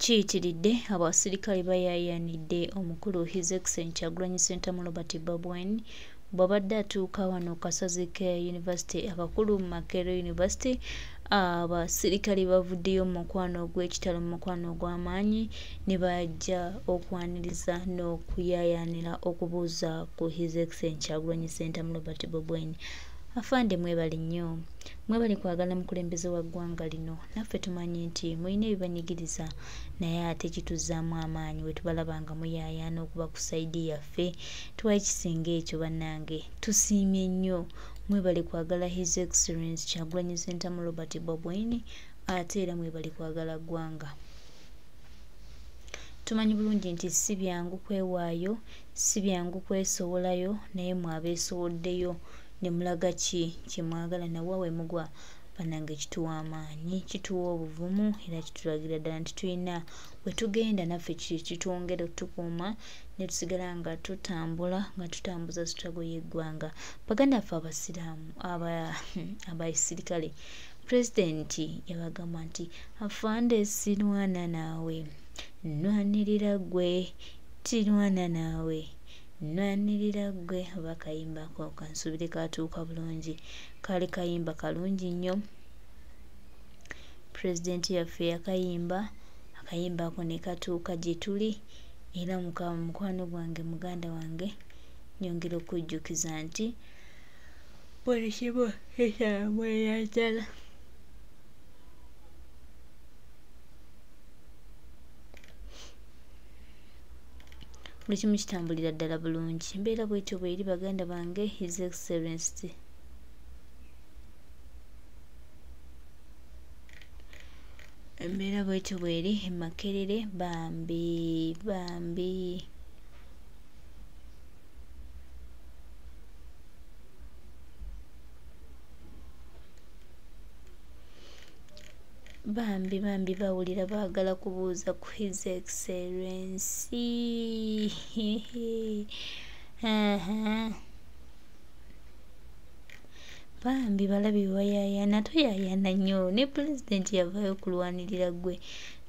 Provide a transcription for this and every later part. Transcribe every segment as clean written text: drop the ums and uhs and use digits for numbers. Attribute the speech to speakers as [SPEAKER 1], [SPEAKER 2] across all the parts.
[SPEAKER 1] kiyitiridde abasilikale Bayyanidde omukulu His Excellency Kyagulanyi Ssentamu Robert Bobi bw'abadde atuuka wano kasazi ka University akakulu Makerere University. Abasilikale bavuddeyo mu mukwano ogw'ekitalo mu mukwano ogw'amaanyi ne bajja okwaniriza n'okuyaayaanira okubuuza ku His Excellency Kyagulanyi Ssentamu Robert Bobi. Afande mwebali nnyo, mwebali kwagala mukulembeze wa ggwanga lino. Naffe tumanyi nti mulina ebibanyigiriza naye ate kituzaamu amaanyi bwe tubalaba nga muyaayaana okuba ku sayidi yaffe. Tuwaye kisinga ekyo bannange, tusiimye nnyo. Mwebali kwagala His Excellency Kyagulanyi Ssentamu Robert Bobi ate era mwebali kwagala ggwanga. Tumanyi bulungi nti si byangu kwewaayo, si byangu kwesowolayo, naye mwabeesowoddeyo ne mulaga ki kyemwagala nawa we mugwa. Bannange kituwa amaanyi, kituwa obuvumu era kitulagira ddala nti tulina bwe tugenda naffe kitwongera otukuuma ne tusigala nga tutambula nga tutambuza sitago y'eggwanga. Baganda ffe abasiraamu abasilikale, pulezidenti yabagamba nti afande sinwana naawe, nnwanirira ggwe, tinwana naawe, nnwanirira ggwe. Oba kayimba ako kansubire katuuka bulungi, kaali kayimba kalungi nnyo. Pulezidenti yaffe yakayimba, akayimba ako ne katuuka gye tuli era mukwano gwange muganda wange nyongera okujjukiza nti buli kimu ekyamweyajala. Buli kimu kitambulira ddala bulungi. Mbeera bwetyo bweri baganda bange. His Excellency embeera bwetyo bweri Makerere bambi bambi. Bambi bambi bawulira baagala kubuuza ku His Excellency. Bambi balabi wayaayaana, tuyaayaana nnyo. Ne pulezidenti yavaayo kulwanirira ggwe.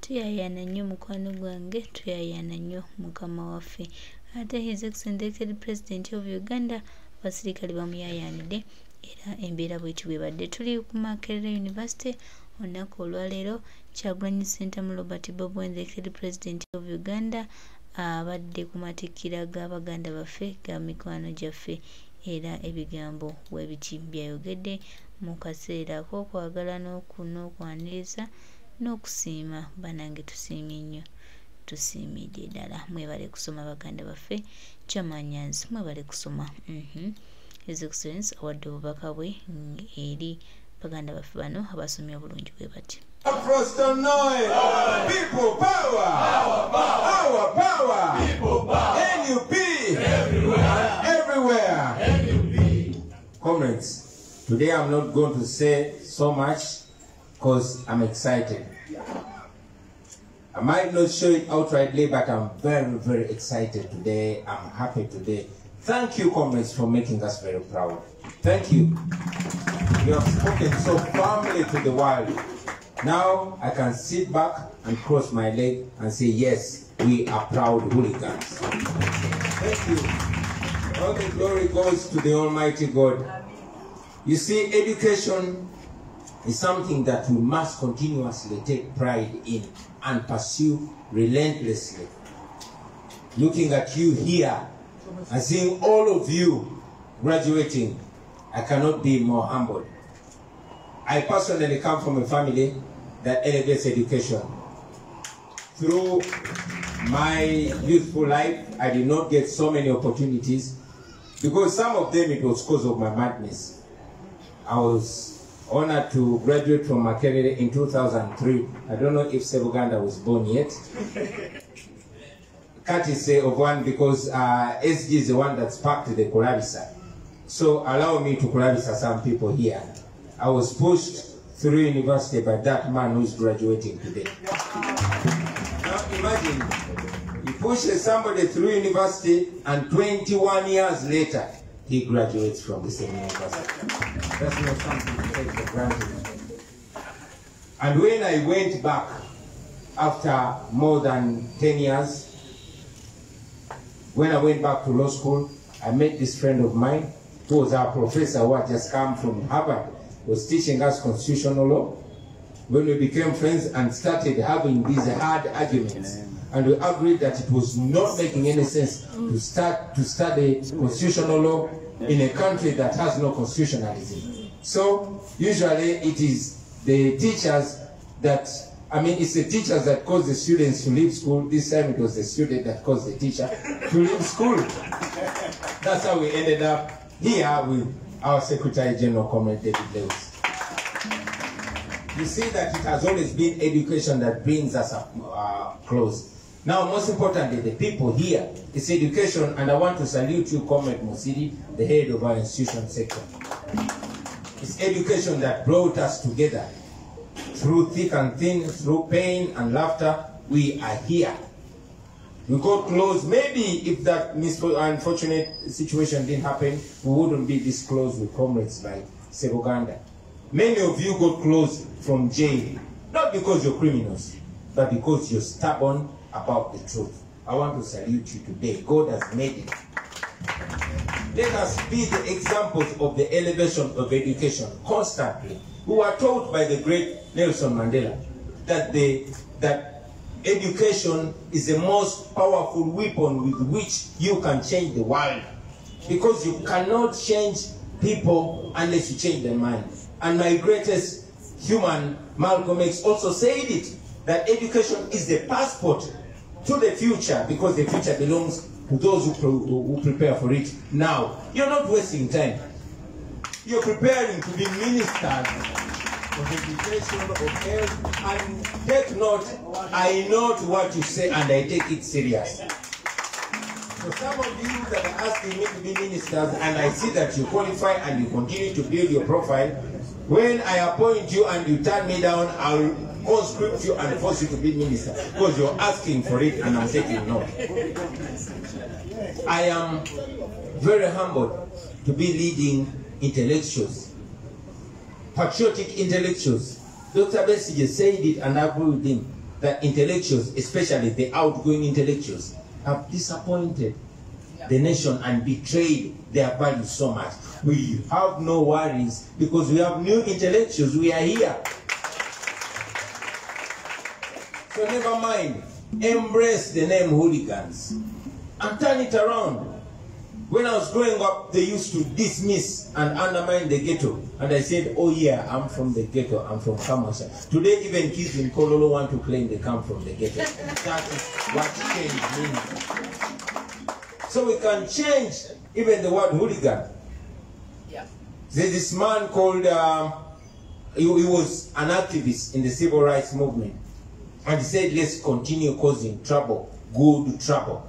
[SPEAKER 1] Tuyaayaana nnyo mukwano gwange, tuyaayaana nnyo mukama waffe. Ate His Excellency President of Uganda abasilikale bamuyaayaanidde era embeera bwetyo bwebadde. Tuli ku Amakerere University olunaku olwaleero. Kyagulanyi Ssentamu Robert Bobi the President of Uganda abadde ku matikkira g'abaganda baffe ga mikwano gyaffe era ebigambo webiti byayogedde mu kaseera k'okwagala n'okwaniriza n'okusiima. Bannange tusiimye nnyo, tusiimidde ddala. Mwebale kusoma baganda baffe, kyamanyanzi mwebale kusoma. His Excellency awadde obubaka bwe eri baganda baffe bano abasomye obulungi bwe bati.
[SPEAKER 2] People power, our power, people power, NUP, everywhere. Comrades, today I'm not going to say so much because I'm excited. I might not show it outrightly, but I'm very, very excited today. I'm happy today. Thank you, comrades, for making us very proud. Thank you. You have spoken so firmly to the world. Now I can sit back and cross my leg and say, yes, we are proud hooligans. Thank you. All the glory goes to the Almighty God. You see, education is something that we must continuously take pride in and pursue relentlessly. Looking at you here and seeing all of you graduating, I cannot be more humbled. I personally come from a family that elevates education. Through my youthful life, I did not get so many opportunities because some of them it was because of my madness. I was honored to graduate from Amakerere in 2003. I don't know if Sebuganda was born yet. Courtesy of one because SG is the one that sparked the Kulabisa. So allow me to Kulabisa some people here. I was pushed through university by that man who is graduating today. Now imagine, he pushes somebody through university and 21 years later, he graduates from the same university. That's not something to take for granted. And when I went back after more than 10 years, when I went back to law school, I met this friend of mine who was our professor who had just come from Harvard, was teaching us constitutional law. When we became friends and started having these hard arguments, and we agreed that it was not making any sense to start to study constitutional law in a country that has no constitutionalism. So usually it is the teachers that, it's the teachers that cause the students to leave school. This time it was the student that caused the teacher to leave school. That's how we ended up here with our Secretary General, Comrade David Lewis. You see that it has always been education that brings us close. Now, most importantly, the people here, it's education, and I want to salute you, Comrade Musidi, the head of our institution sector. It's education that brought us together. Through thick and thin, through pain and laughter, we are here. We got close. Maybe if that unfortunate situation didn't happen, we wouldn't be this close with comrades like Sebuganda. Many of you got close from jail, not because you're criminals, but because you're stubborn about the truth. I want to salute you today. God has made it. Let us be the examples of the elevation of education constantly. We were taught by the great Nelson Mandela that education is the most powerful weapon with which you can change the world. Because you cannot change people unless you change their mind. And my greatest human, Malcolm X, also said it, that education is the passport to the future, because the future belongs to those who prepare for it now. You're not wasting time. You're preparing to be ministers of education, of health, and take note, I note what you say and I take it serious. So some of you that are asking me to be ministers, and I see that you qualify and you continue to build your profile, when I appoint you and you turn me down, I'll conscript you and force you to be minister, because you're asking for it and I'm taking note. I am very humbled to be leading intellectuals, patriotic intellectuals. Dr. Besigye said it, and I agree with him, that intellectuals, especially the outgoing intellectuals, have disappointed the nation and betrayed their values so much. We have no worries because we have new intellectuals. We are here. So never mind. Embrace the name hooligans and turn it around. When I was growing up, they used to dismiss and undermine the ghetto. And I said, oh yeah, I'm from the ghetto. I'm from Kamasha. Today, even kids in Kololo want to claim they come from the ghetto. That is what change means. So we can change even the word hooligan. Yeah. There's this man called, he was an activist in the civil rights movement. And he said, let's continue causing trouble, good trouble.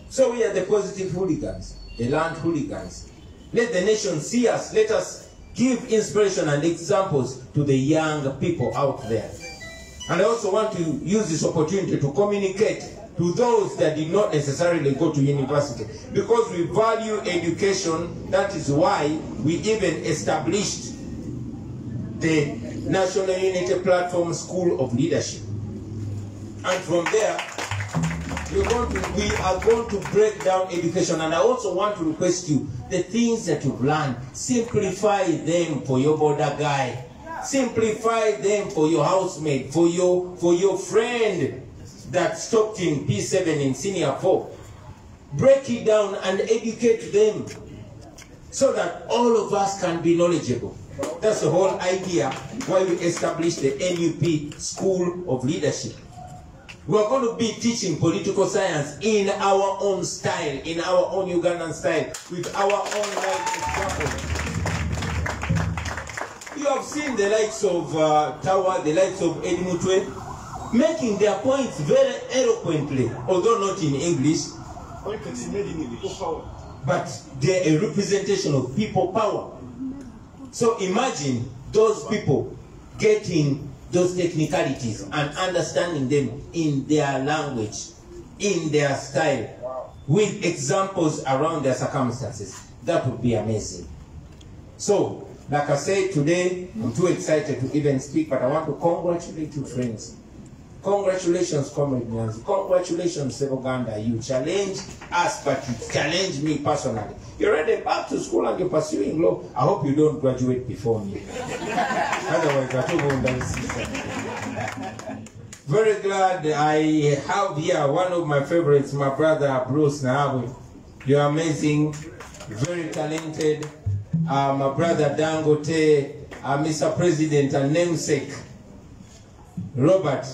[SPEAKER 2] So we are the positive hooligans, the land hooligans. Let the nation see us. Let us give inspiration and examples to the young people out there. And I also want to use this opportunity to communicate to those that did not necessarily go to university. Because we value education, that is why we even established the National Unity Platform School of Leadership. And from there, we are going to break down education. And I also want to request you, the things that you've learned, simplify them for your border guy. Simplify them for your housemate, for your friend that stopped in P7 in Senior 4. Break it down and educate them so that all of us can be knowledgeable. That's the whole idea why we established the NUP School of Leadership. We're going to be teaching political science in our own style, in our own Ugandan style, with our own life examples. You have seen the likes of Tawa, the likes of Edmutwe, making their points very eloquently, although not in English. But they're a representation of people power. So imagine those people getting those technicalities and understanding them in their language, in their style, with examples around their circumstances. That would be amazing. So, like I said today, I'm too excited to even speak, but I want to congratulate you, friends. Congratulations, Comrade Nyanzi. Congratulations, Seboganda. You challenged us, but you challenged me personally. You're already back to school and you're pursuing law. I hope you don't graduate before me. Otherwise, I don't Very glad I have here one of my favorites, my brother Bruce Neyewunya. You're amazing, very talented. My brother Dangote, Mr. President and namesake, Robert,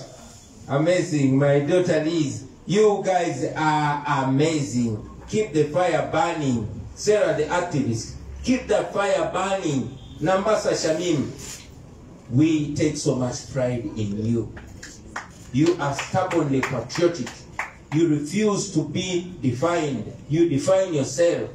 [SPEAKER 2] amazing. My daughter Liz, you guys are amazing. Keep the fire burning. Sarah the activist, keep that fire burning. Nambasa Shamim, we take so much pride in you. You are stubbornly patriotic. You refuse to be defined. You define yourself.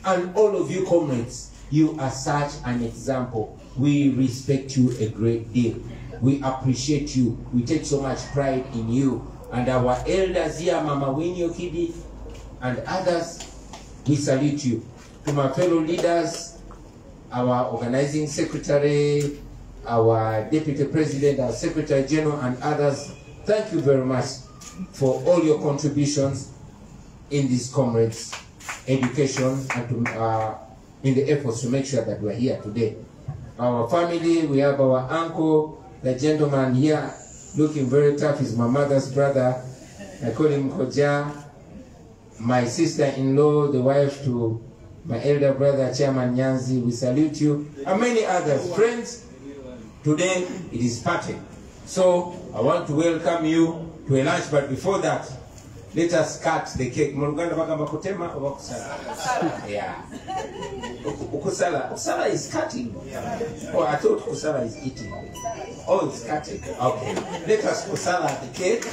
[SPEAKER 2] And all of you comrades, you are such an example. We respect you a great deal. We appreciate you. We take so much pride in you. And our elders here, Mama Winnie Okidi, and others, we salute you. To my fellow leaders, our organizing secretary, our deputy president, our secretary general, and others, thank you very much for all your contributions in these comrades' education and to, in the efforts to make sure that we're here today. Our family, we have our uncle, the gentleman here, looking very tough, is my mother's brother. I call him Koja. My sister-in-law, the wife to my elder brother, Chairman Nyanzi, we salute you. And many others. Friends, today it is party. So I want to welcome you to a lunch, but before that, let us cut the cake. Yeah. Kusala is cutting. Oh, I thought Kusala is eating. Oh, it's cutting. Okay. Let us Kusala the cake,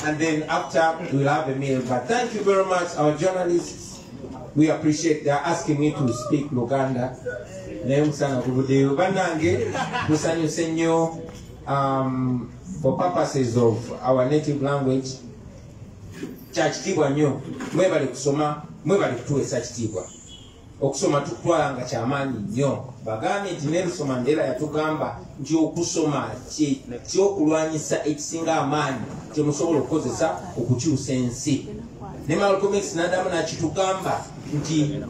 [SPEAKER 2] and then after we'll have a meal. But thank you very much, our journalists. We appreciate they're asking me to speak Luganda. For purposes of our native language, church tibwa nyo, mwebali kusoma, mwebali kutuwesa chitibwa. Okusoma tukutwala nga chamanyi nyo. Bagani nti Nelson Mandela yatugamba nti okusoma ky'okulwanyisa ekisinga amaanyi kye musobola okukozesa okukyusa ensi. Ne Malcolm X n'addamu n'akitugamba nti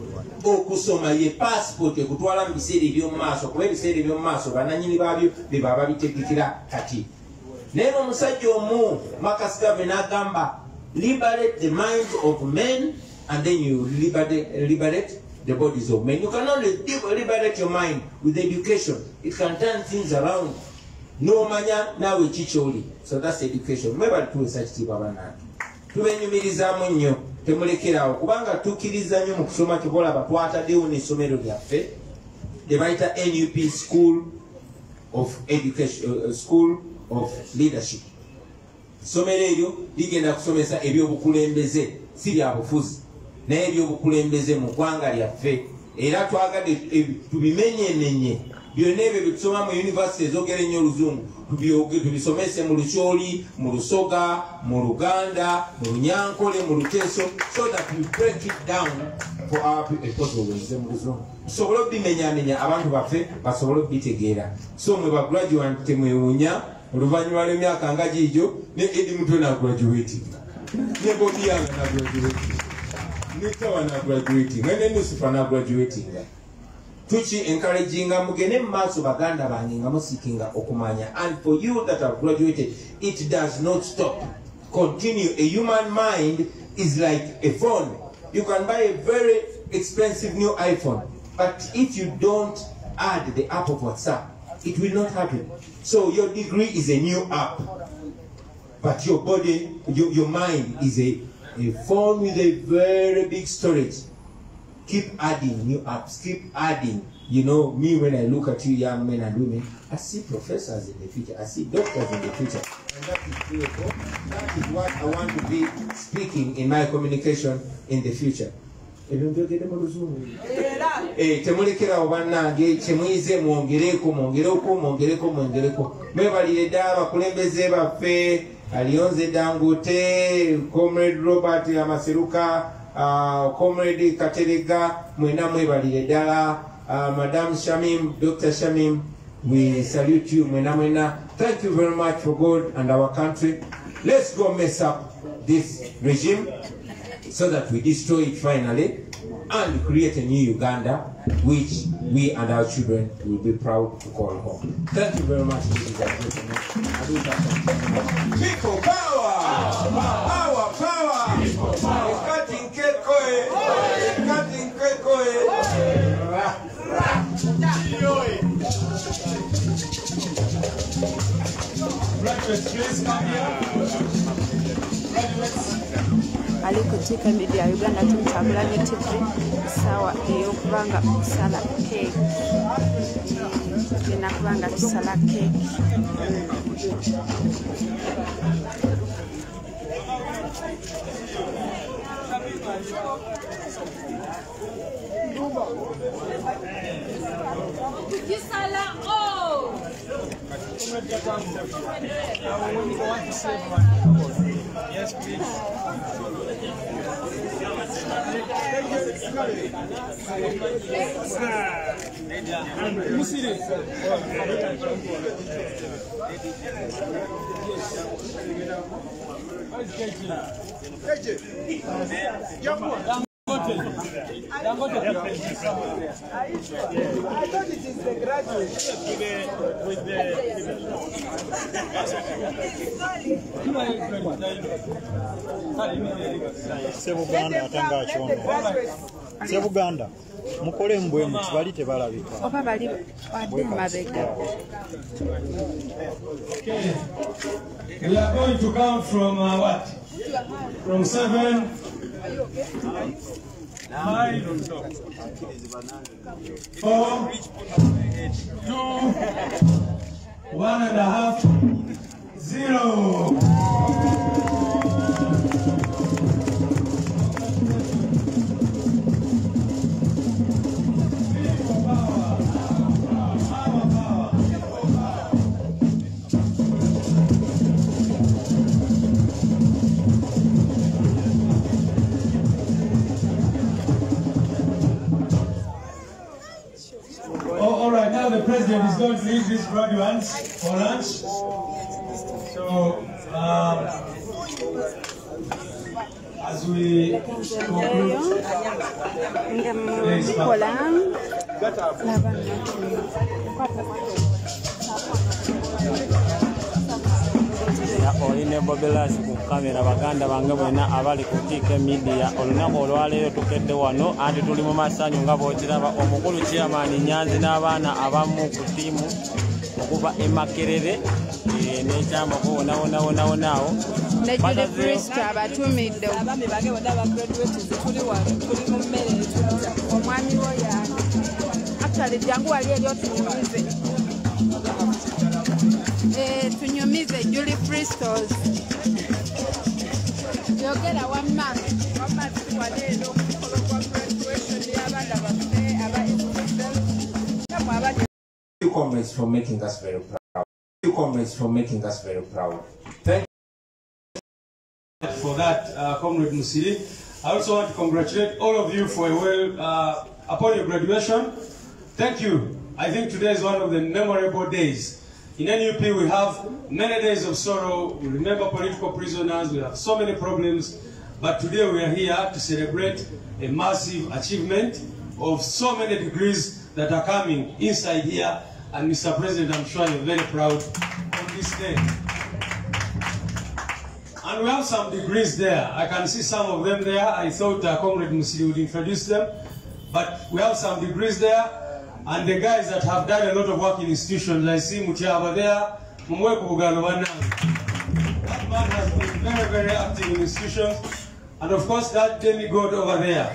[SPEAKER 2] okusoma ye passport ekutwala mu biseera eby'omu maaso, kuba ebiseera eby'omu maaso bannannyini baabyo be baba bitegekera kati. Neno omusajja omu Marcus Garvey n'agamba, liberate the minds of men and then you liberate the bodies of men. You can only liberate your mind with education. It can turn things around. No manya nawe chicholi. So that's education. Mwebali tuwe such tiba banatu. Tubenyumirizamu nnyo, temulekerawo kubanga tukkiriza nnyo mu kusoma kibola batwataddewo n'essomero lyaffe lye bayita NUP School of Education, School of Leadership. Essomero eryo ligenda kusomesa ebyobukulembeze, si bya bufuzi, naye ebyobukulembeze mu ggwanga lyaffe. Era twagadde tubimenyenenye byonna ebyo bitusoma mu university ezogera ennyo oluzungu tubisomese mu Lukyoli, mu Lusoga, mu Luganda, mu Lunyankole, mu Luteso, so that we break it down for our people mu luzungu tusobole obimenyamenya abantu baffe basobole obitegeera. So mwe bagraduate mwewunya oluvannyuma lw'emyaka nga giigyo ne Edi Mutwe nagraduatinga, ne Bobi yange nagraduatinga, ne Tawa nagraduatinga, ne Nusifa nagraduatinga. Tuchi encouraging mugene maaso baganda bange nga musikinga okumanya. And for you that have graduated, it does not stop. Continue. A human mind is like a phone. You can buy a very expensive new iPhone, but if you don't add the app of WhatsApp, it will not happen. So your degree is a new app, but your body, your mind is a phone with a very big storage. Keep adding new apps, keep adding. You know, me when I look at you young men and women, I see professors in the future, I see doctors in the future. And that is beautiful. That is what I want to be speaking in my communication in the future. Temulekerawo bannange kyemuyize mwongereko. Mwebalire ddala abakulembeze baffe, Alionze Dangote, Comrade Robert Amaseruka, Comrade Katerega, mwena mwebalire ddala, Madam Shamim, Dr. Shamim, We salute you, Mwena Mwena. Thank you very much for God and our country. Let's go mess up this regime so that we destroy it finally and create a new Uganda, which we and our children will be proud to call home. Thank you very much, ladies and gentlemen. People power! Power, power! People power! Cutting kekoe! Cutting kekoe! Graduates, please come here. Graduates.
[SPEAKER 3] Aliko tika media Uganda tumtabulanye TV sawa eyokubanga kusala cake ina kubanga tusala cake
[SPEAKER 4] Kisala oh
[SPEAKER 5] yes please.
[SPEAKER 4] I thought it is the graduate.
[SPEAKER 5] Sebuganda mukole mbwenu kibali tebalabika
[SPEAKER 3] oba bali wadde mabega.
[SPEAKER 6] We are going to count from what? From 7, 9, 4, 2, 1.5, 0. All right, now the president is going to leave these graduates for lunch. So, as we conclude,
[SPEAKER 5] Oline Bobelas ku kamera baganda bange bwena abali ku TK Media olunaku olwaleero tukedde wano anti tuli mu masanyu nga bw'okiraba omukulu chairman Nyanzi n'abaana abamu ku ttiimu okuva Amakerere n'ekyamba ko wonawonawonaawo
[SPEAKER 3] ne Julie Priest abatumidde
[SPEAKER 4] Abami bange bonna abagraduates tuli wano tuli mu mmere etulya
[SPEAKER 3] omwami wo yani actually jangu wali eri otunyumize tunyumize Julie Pristos yogera wamma waleero omukolo gwa graduation y'abaana baffe aba
[SPEAKER 2] You comrades for making us very proud. You comrades for making us very proud. Thank you
[SPEAKER 6] for that, Comrade Musili. I also want to congratulate all of you for upon your graduation. Thank you. I think today is one of the memorable days. In NUP, we have many days of sorrow. We remember political prisoners. We have so many problems. But today we are here to celebrate a massive achievement of so many degrees that are coming inside here. And Mr. President, I'm sure you're very proud on this day. And we have some degrees there. I can see some of them there. I thought Comrade Musili would introduce them. But we have some degrees there. And the guys that have done a lot of work in institutions, I see Mutiaba there. That man has been very, very active in institutions. And of course, that demigod over there.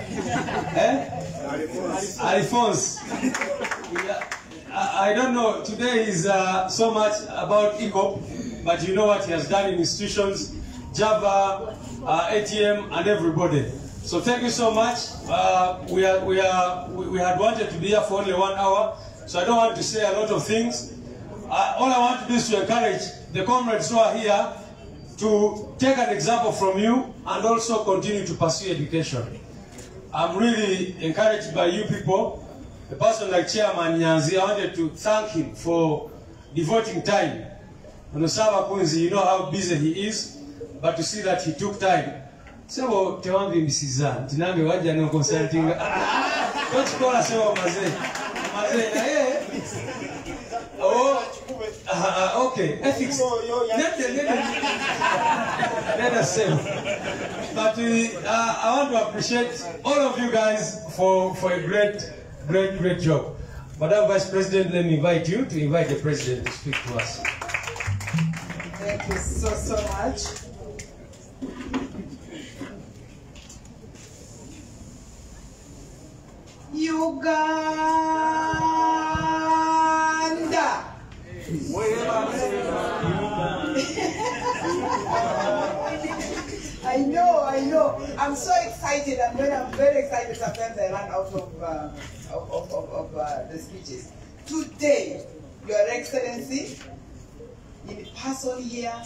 [SPEAKER 6] Alphonse. I don't know, today is so much about ECOP, but you know what he has done in institutions, Java, ATM, and everybody. So thank you so much. We had wanted to be here for only 1 hour, so I don't want to say a lot of things. All I want to do is to encourage the comrades who are here to take an example from you and also continue to pursue education. I'm really encouraged by you people. a person like Chairman Nyanzi, I wanted to thank him for devoting time. Onosaba Kunzi, you know how busy he is, but to see that he took time. So, Tewambi Misiza, Tinambi Wajano consulting. Don't call us over Maze. Oh, okay. Ethics. Let us say. But I want to appreciate all of you guys for a great job. Madam Vice President, let me invite you to invite the President to speak to us.
[SPEAKER 7] Thank you so much. Uganda. I know. I'm so excited, and when I'm very excited, sometimes I run out of the speeches. Today, Your Excellency, in person here,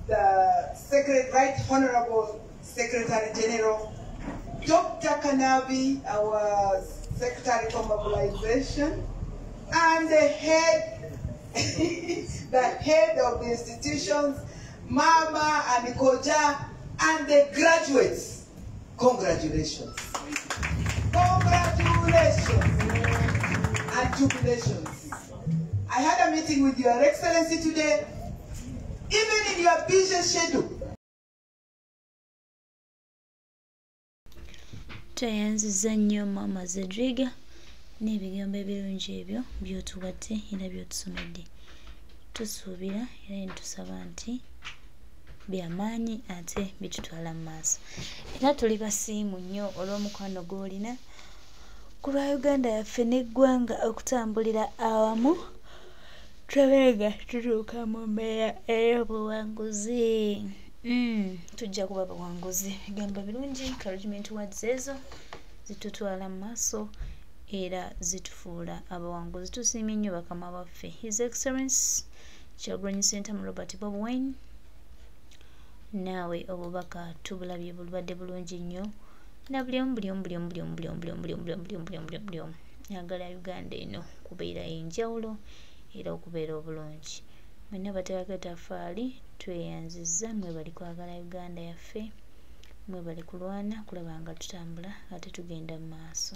[SPEAKER 7] the Right Honorable Secretary General, Dr. Kanabi, our Secretary for Mobilization, and the head of the institutions, Mama and Koja, and the graduates. Congratulations. Congratulations and jubilations. I had a meeting with Your Excellency today, even in your busy schedule.
[SPEAKER 1] Twayanziza nnyo Mama Zedriga n'ebigambo ebirungi ebyo by'otuwadde era by'otusomedde. Tusuubira era netusaba nti byamaanyi ate bitutwala mu maaso. Era tuli basiimu nnyo olw'omukwano gw'olina ku lwa Uganda yaffe n'eggwanga okutambulira awamu tubeega tutuuka mu mbeera ey'obuwanguzi. Tujja kuba bawanguzi. Bigambo birungi, encouragement words ezo zitutwala mu maaso era zitufuula abawanguzi. Tusiimye nnyo bakama baffe His Excellency Kyagulanyi Ssentamu Robert Bobi Wine. Naawe obubaka tubulabye bulwadde bulungi nnyo na buli omu ayagala Uganda eno kubeera enjawulo era okubeera obulungi. Mwenna bateekako ettaffaali tweyanzizza, mwe bali kwagala Uganda yaffe, mwe bali kulwana kulaba nga tutambula ate tugenda mu maaso.